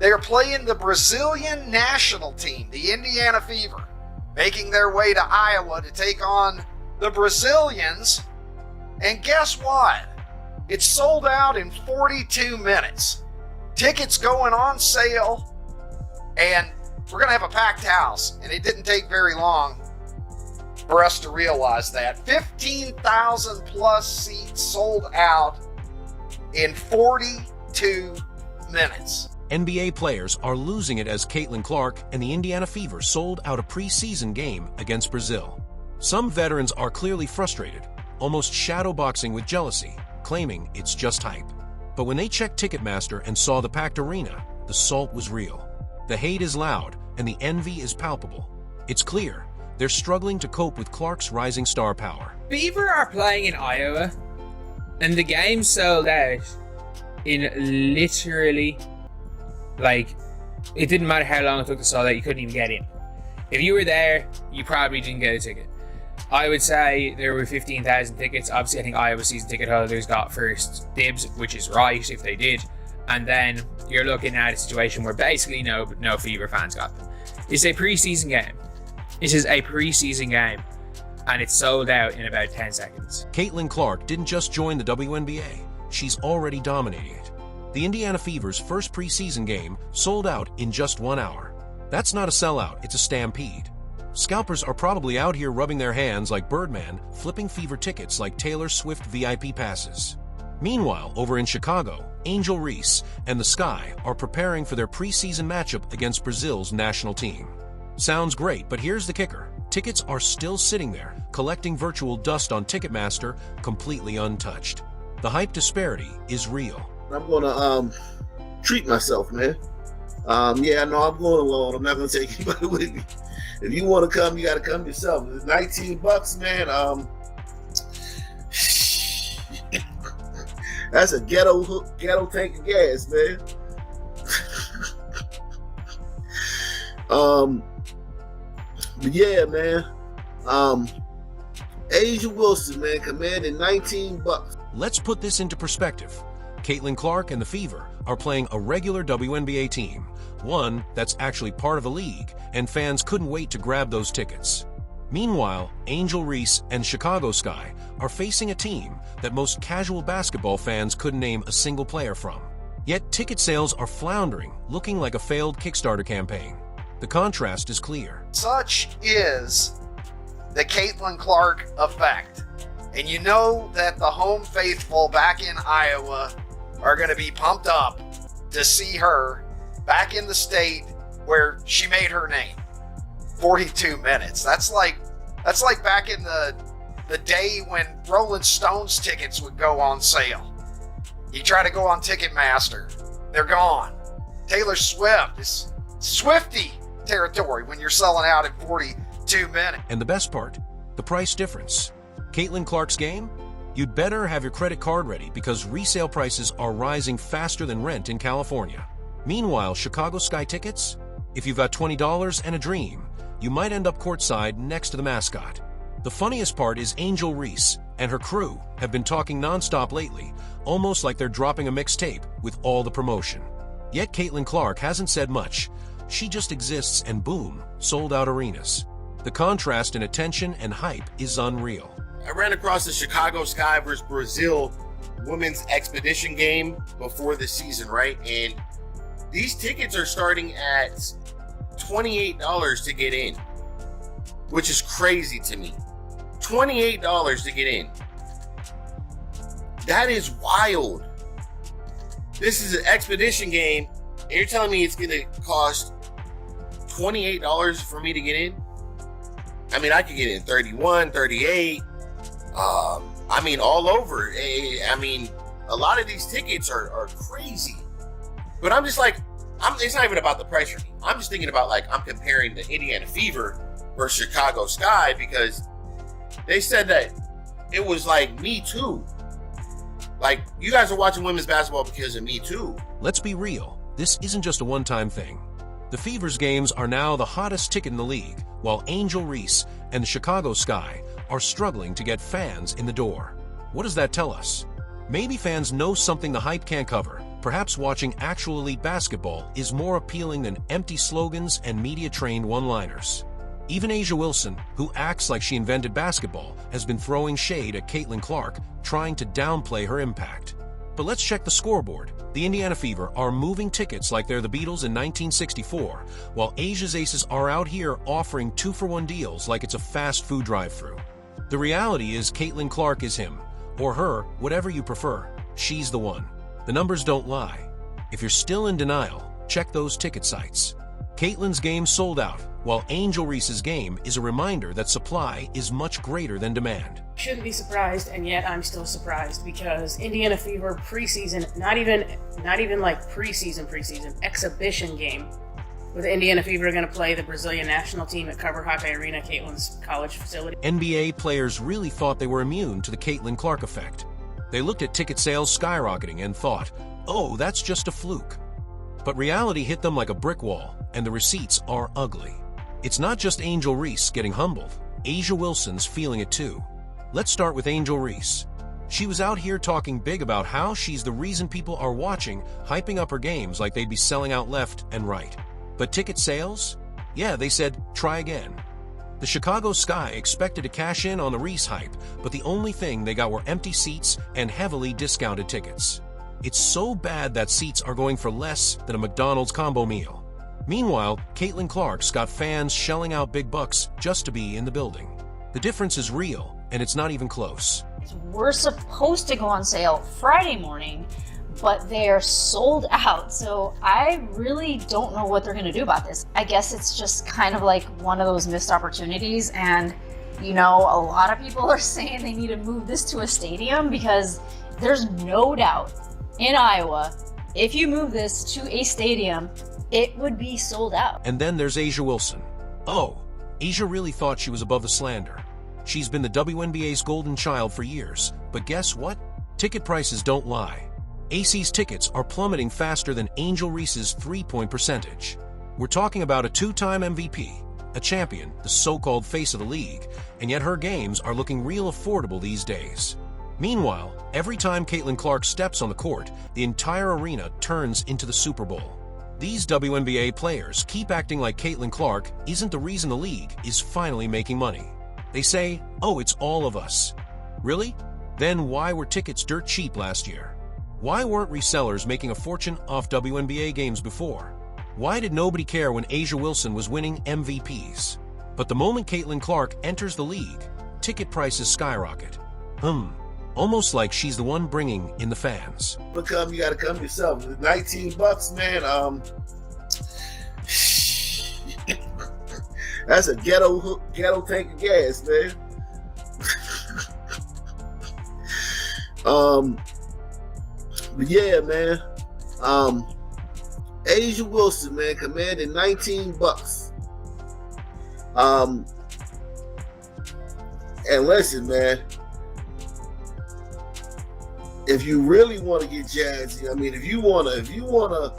They are playing the Brazilian national team, the Indiana Fever, making their way to Iowa to take on the Brazilians. And guess what? It's sold out in 42 minutes. Tickets going on sale, and we're going to have a packed house. And it didn't take very long for us to realize that. 15,000 plus seats sold out in 42 minutes. NBA players are losing it as Caitlin Clark and the Indiana Fever sold out a preseason game against Brazil. Some veterans are clearly frustrated, almost shadowboxing with jealousy, claiming it's just hype. But when they checked Ticketmaster and saw the packed arena, the salt was real. The hate is loud and the envy is palpable. It's clear they're struggling to cope with Clark's rising star power. Fever are playing in Iowa, and the game sold out in literally, like, it didn't matter how long it took to sell out, you couldn't even get in. If you were there, you probably didn't get a ticket. I would say there were 15,000 tickets. Obviously, I think Iowa season ticket holders got first dibs, which is right if they did. And then you're looking at a situation where basically no Fever fans got them. It's a preseason game. This is a preseason game, and it's sold out in about 10 seconds. Caitlin Clark didn't just join the WNBA. She's already dominating it. The Indiana Fever's first preseason game sold out in just 1 hour. That's not a sellout, it's a stampede. Scalpers are probably out here rubbing their hands like Birdman, flipping Fever tickets like Taylor Swift VIP passes. Meanwhile, over in Chicago, Angel Reese and the Sky are preparing for their preseason matchup against Brazil's national team. Sounds great, but here's the kicker. Tickets are still sitting there, collecting virtual dust on Ticketmaster, completely untouched. The hype disparity is real. I'm gonna treat myself, man. Yeah, no, I'm going alone. I'm not gonna take anybody with me. If you want to come, you got to come yourself. It's $19, man. That's a ghetto tank of gas, man. But yeah, man. Asia Wilson, man, commanding $19. Let's put this into perspective. Caitlin Clark and the Fever are playing a regular WNBA team, one that's actually part of a league, and fans couldn't wait to grab those tickets. Meanwhile, Angel Reese and Chicago Sky are facing a team that most casual basketball fans couldn't name a single player from. Yet ticket sales are floundering, looking like a failed Kickstarter campaign. The contrast is clear. Such is the Caitlin Clark effect. And you know that the home faithful back in Iowa are going to be pumped up to see her back in the state where she made her name. 42 minutes. That's like back in the day when Rolling Stones tickets would go on sale. You try to go on Ticketmaster, they're gone. Taylor Swift is Swifty territory when you're selling out in 42 minutes. And the best part, the price difference. Caitlin Clark's game? You'd better have your credit card ready because resale prices are rising faster than rent in California. Meanwhile, Chicago Sky tickets? If you've got $20 and a dream, you might end up courtside next to the mascot. The funniest part is Angel Reese and her crew have been talking nonstop lately, almost like they're dropping a mixtape with all the promotion. Yet Caitlin Clark hasn't said much. She just exists and boom, sold out arenas. The contrast in attention and hype is unreal. I ran across the Chicago Sky versus Brazil women's expedition game before the season, right? And these tickets are starting at $28 to get in, which is crazy to me. $28 to get in. That is wild. This is an expedition game, and you're telling me it's going to cost $28 for me to get in? I mean, I could get in 31, 38. I mean, all over. I mean, a lot of these tickets are crazy. But I'm just like, it's not even about the price for me. I'm just thinking about, like, I'm comparing the Indiana Fever versus Chicago Sky because they said that it was like Me Too. Like, you guys are watching women's basketball because of Me Too. Let's be real. This isn't just a one-time thing. The Fever's games are now the hottest ticket in the league, while Angel Reese and the Chicago Sky are struggling to get fans in the door. What does that tell us? Maybe fans know something the hype can't cover. perhaps watching actual elite basketball is more appealing than empty slogans and media-trained one-liners. Even A'ja Wilson, who acts like she invented basketball, has been throwing shade at Caitlin Clark, trying to downplay her impact. But let's check the scoreboard. The Indiana Fever are moving tickets like they're the Beatles in 1964, while Asia's Aces are out here offering 2-for-1 deals like it's a fast food drive-thru. The reality is Caitlin Clark is him, or her, whatever you prefer. She's the one. The numbers don't lie. If you're still in denial, check those ticket sites. Caitlin's game sold out, while Angel Reese's game is a reminder that supply is much greater than demand. Shouldn't be surprised, and yet I'm still surprised because Indiana Fever preseason, not even like preseason, exhibition game, with the Indiana Fever going to play the Brazilian national team at Cover Hockey Arena, Caitlin's college facility. NBA players really thought they were immune to the Caitlin Clark effect. They looked at ticket sales skyrocketing and thought, oh, that's just a fluke. But reality hit them like a brick wall, and the receipts are ugly. It's not just Angel Reese getting humbled. A'ja Wilson's feeling it too. Let's start with Angel Reese. She was out here talking big about how she's the reason people are watching, hyping up her games like they'd be selling out left and right. But ticket sales? Yeah, they said, try again. The Chicago Sky expected to cash in on the Reese hype, but the only thing they got were empty seats and heavily discounted tickets. It's so bad that seats are going for less than a McDonald's combo meal. Meanwhile, Caitlin Clark's got fans shelling out big bucks just to be in the building. The difference is real, and it's not even close. We're supposed to go on sale Friday morning, but they're sold out, so I really don't know what they're going to do about this. I guess it's just kind of like one of those missed opportunities, and you know, a lot of people are saying they need to move this to a stadium because there's no doubt in Iowa, if you move this to a stadium, it would be sold out. And then there's A'ja Wilson. Oh, A'ja really thought she was above the slander. She's been the WNBA's golden child for years, but guess what? Ticket prices don't lie. AC's tickets are plummeting faster than Angel Reese's three-point percentage. We're talking about a two-time MVP, a champion, the so-called face of the league, and yet her games are looking real affordable these days. Meanwhile, every time Caitlin Clark steps on the court, the entire arena turns into the Super Bowl. These WNBA players keep acting like Caitlin Clark isn't the reason the league is finally making money. They say, oh, it's all of us. Really? Then why were tickets dirt cheap last year? Why weren't resellers making a fortune off WNBA games before? Why did nobody care when A'ja Wilson was winning MVPs? But the moment Caitlin Clark enters the league, ticket prices skyrocket. Almost like she's the one bringing in the fans. You gotta come yourself. $19, man. That's a ghetto tank of gas, man. But yeah, man. A'ja Wilson, man, commanded $19. And listen, man. If you really want to get jazzy, I mean, if you wanna, you know what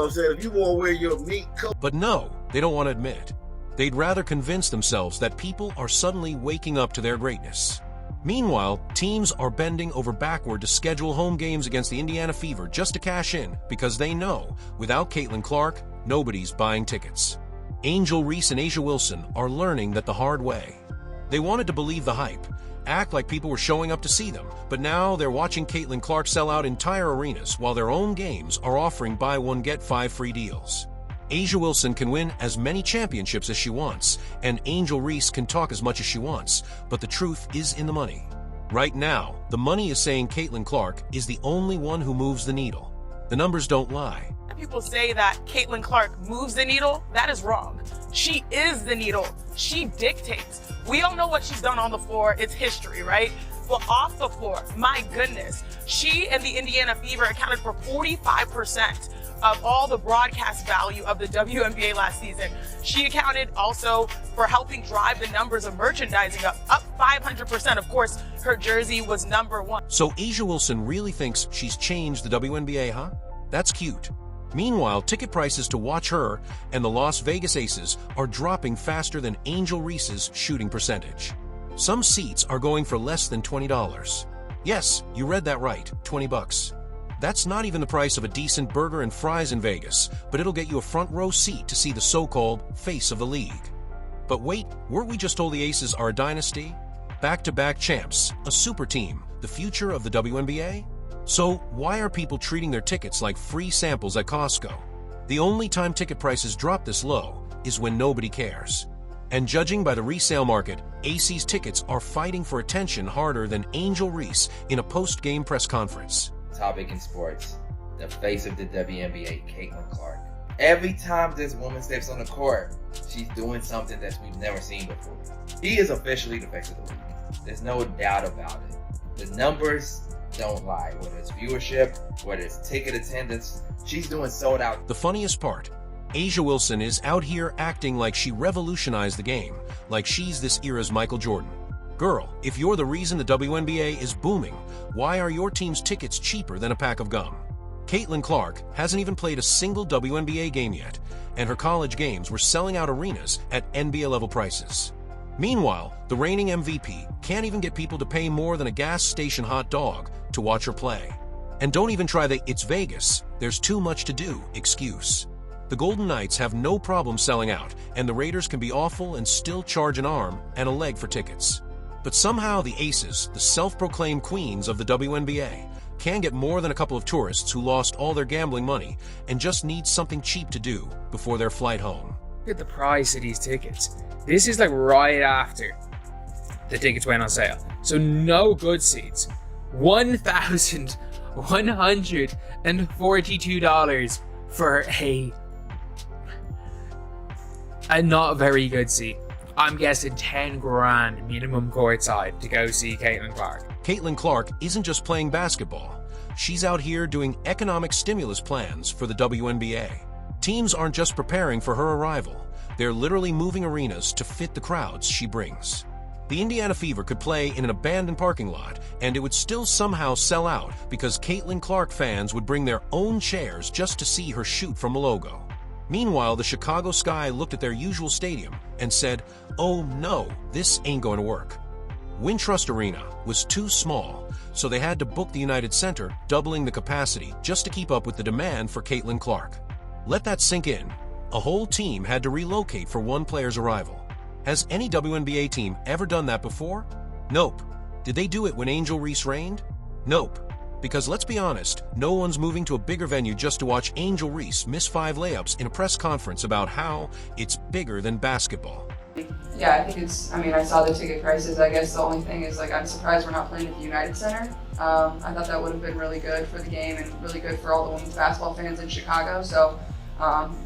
I'm saying, if you want to wear your meat coat. But no, they don't want to admit. They'd rather convince themselves that people are suddenly waking up to their greatness. Meanwhile, teams are bending over backward to schedule home games against the Indiana Fever just to cash in because they know, without Caitlin Clark, nobody's buying tickets. Angel Reese and A'ja Wilson are learning that the hard way. They wanted to believe the hype, act like people were showing up to see them, but now they're watching Caitlin Clark sell out entire arenas while their own games are offering buy one get 5 free deals. A'ja Wilson can win as many championships as she wants, and Angel Reese can talk as much as she wants, but the truth is in the money. Right now, the money is saying Caitlin Clark is the only one who moves the needle. The numbers don't lie. People say that Caitlin Clark moves the needle. That is wrong. She is the needle. She dictates. We all know what she's done on the floor. It's history, right? But off the floor, my goodness, she and the Indiana Fever accounted for 45% of all the broadcast value of the WNBA last season. She accounted also for helping drive the numbers of merchandising up 500%. Of course, her jersey was #1. So A'ja Wilson really thinks she's changed the WNBA, huh? That's cute. Meanwhile, ticket prices to watch her and the Las Vegas Aces are dropping faster than Angel Reese's shooting percentage. Some seats are going for less than $20. Yes, you read that right, $20. That's not even the price of a decent burger and fries in Vegas, but it'll get you a front row seat to see the so-called face of the league. But wait, weren't we just told the Aces are a dynasty? Back-to-back champs, a super team, the future of the WNBA? So why are people treating their tickets like free samples at Costco? The only time ticket prices drop this low is when nobody cares. And judging by the resale market, Aces tickets are fighting for attention harder than Angel Reese in a post-game press conference. Topic in sports, the face of the WNBA, Caitlin Clark. Every time this woman steps on the court, she's doing something that we've never seen before. She is officially the face of the league. There's no doubt about it. The numbers don't lie. Whether it's viewership, whether it's ticket attendance, she's doing sold out. The funniest part, A'ja Wilson is out here acting like she revolutionized the game, like she's this era's Michael Jordan. Girl, if you're the reason the WNBA is booming, why are your team's tickets cheaper than a pack of gum? Caitlin Clark hasn't even played a single WNBA game yet, and her college games were selling out arenas at NBA-level prices. Meanwhile, the reigning MVP can't even get people to pay more than a gas station hot dog to watch her play. And don't even try the "it's Vegas, there's too much to do" excuse. The Golden Knights have no problem selling out, and the Raiders can be awful and still charge an arm and a leg for tickets. But somehow the Aces, the self-proclaimed queens of the WNBA, can get more than a couple of tourists who lost all their gambling money and just need something cheap to do before their flight home. Look at the price of these tickets. This is like right after the tickets went on sale. So no good seats. $1,142 for a not very good seat. I'm guessing 10 grand minimum courtside to go see Caitlin Clark. Caitlin Clark isn't just playing basketball. She's out here doing economic stimulus plans for the WNBA. Teams aren't just preparing for her arrival. They're literally moving arenas to fit the crowds she brings. The Indiana Fever could play in an abandoned parking lot, and it would still somehow sell out because Caitlin Clark fans would bring their own chairs just to see her shoot from the logo. Meanwhile, the Chicago Sky looked at their usual stadium and said, "Oh no, this ain't going to work." Wintrust Arena was too small, so they had to book the United Center, doubling the capacity just to keep up with the demand for Caitlin Clark. Let that sink in. A whole team had to relocate for one player's arrival. Has any WNBA team ever done that before? Nope. Did they do it when Angel Reese reigned? Nope. Because let's be honest, no one's moving to a bigger venue just to watch Angel Reese miss 5 layups in a press conference about how it's bigger than basketball. Yeah, I think I saw the ticket prices. I guess the only thing is, I'm surprised we're not playing at the United Center. I thought that would have been really good for the game and really good for all the women's basketball fans in Chicago. So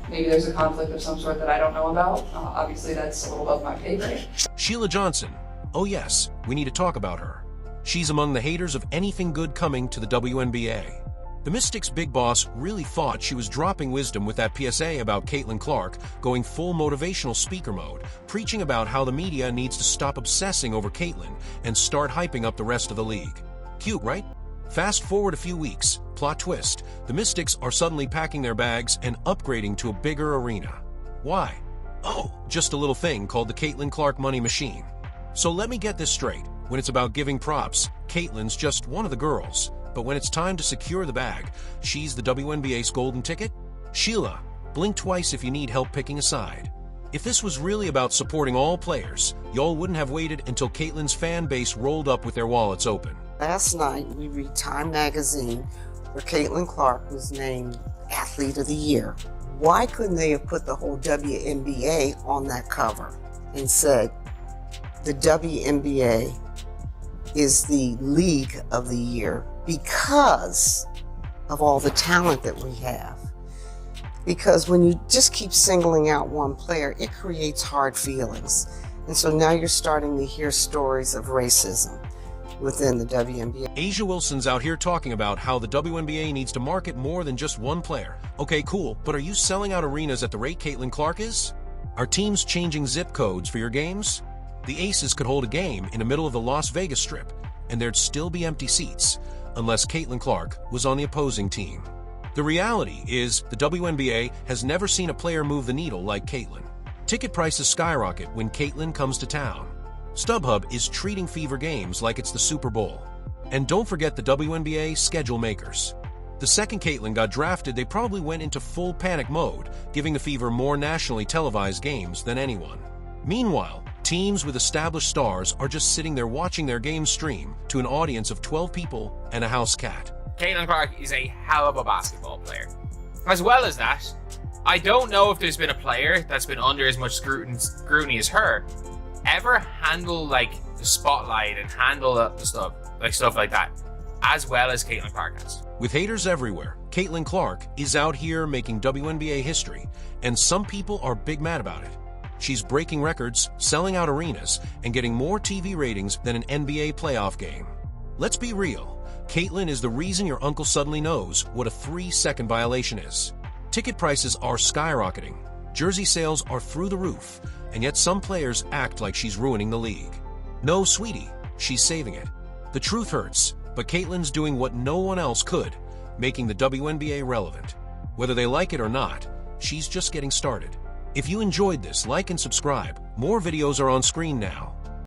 maybe there's a conflict of some sort that I don't know about. Obviously, that's a little above my pay grade. Sheila Johnson. Oh yes, we need to talk about her. She's among the haters of anything good coming to the WNBA. The Mystics' big boss really thought she was dropping wisdom with that PSA about Caitlin Clark, going full motivational speaker mode, preaching about how the media needs to stop obsessing over Caitlin and start hyping up the rest of the league. Cute, right? Fast forward a few weeks, plot twist, the Mystics are suddenly packing their bags and upgrading to a bigger arena. Why? Oh, just a little thing called the Caitlin Clark Money Machine. So let me get this straight. When it's about giving props, Caitlin's just one of the girls. But when it's time to secure the bag, she's the WNBA's golden ticket? Sheila, blink twice if you need help picking a side. If this was really about supporting all players, y'all wouldn't have waited until Caitlin's fan base rolled up with their wallets open. Last night, we read Time magazine where Caitlin Clark was named Athlete of the Year. Why couldn't they have put the whole WNBA on that cover and said, the WNBA is the league of the year because of all the talent that we have? Because when you just keep singling out one player, it creates hard feelings. And so now you're starting to hear stories of racism within the WNBA. A'ja Wilson's out here talking about how the WNBA needs to market more than just one player. Okay, cool, but are you selling out arenas at the rate Caitlin Clark is? Are teams changing zip codes for your games? The Aces could hold a game in the middle of the Las Vegas Strip, and there'd still be empty seats, unless Caitlin Clark was on the opposing team. The reality is, the WNBA has never seen a player move the needle like Caitlin. Ticket prices skyrocket when Caitlin comes to town. StubHub is treating Fever games like it's the Super Bowl. And don't forget the WNBA schedule makers. The second Caitlyn got drafted, they probably went into full panic mode, giving the Fever more nationally televised games than anyone. Meanwhile, teams with established stars are just sitting there watching their games stream to an audience of 12 people and a house cat. Caitlin Clark is a hell of a basketball player. As well as that, I don't know if there's been a player that's been under as much scrutiny as her ever handle like the spotlight and handle the stuff like that as well as Caitlin Clark has. With haters everywhere, Caitlin Clark is out here making WNBA history, and some people are big mad about it. She's breaking records, selling out arenas, and getting more TV ratings than an NBA playoff game. Let's be real, Caitlin is the reason your uncle suddenly knows what a 3-second violation is. Ticket prices are skyrocketing, jersey sales are through the roof, and yet some players act like she's ruining the league. No, sweetie, she's saving it. The truth hurts, but Caitlin's doing what no one else could, making the WNBA relevant. Whether they like it or not, she's just getting started. If you enjoyed this, like and subscribe. More videos are on screen now.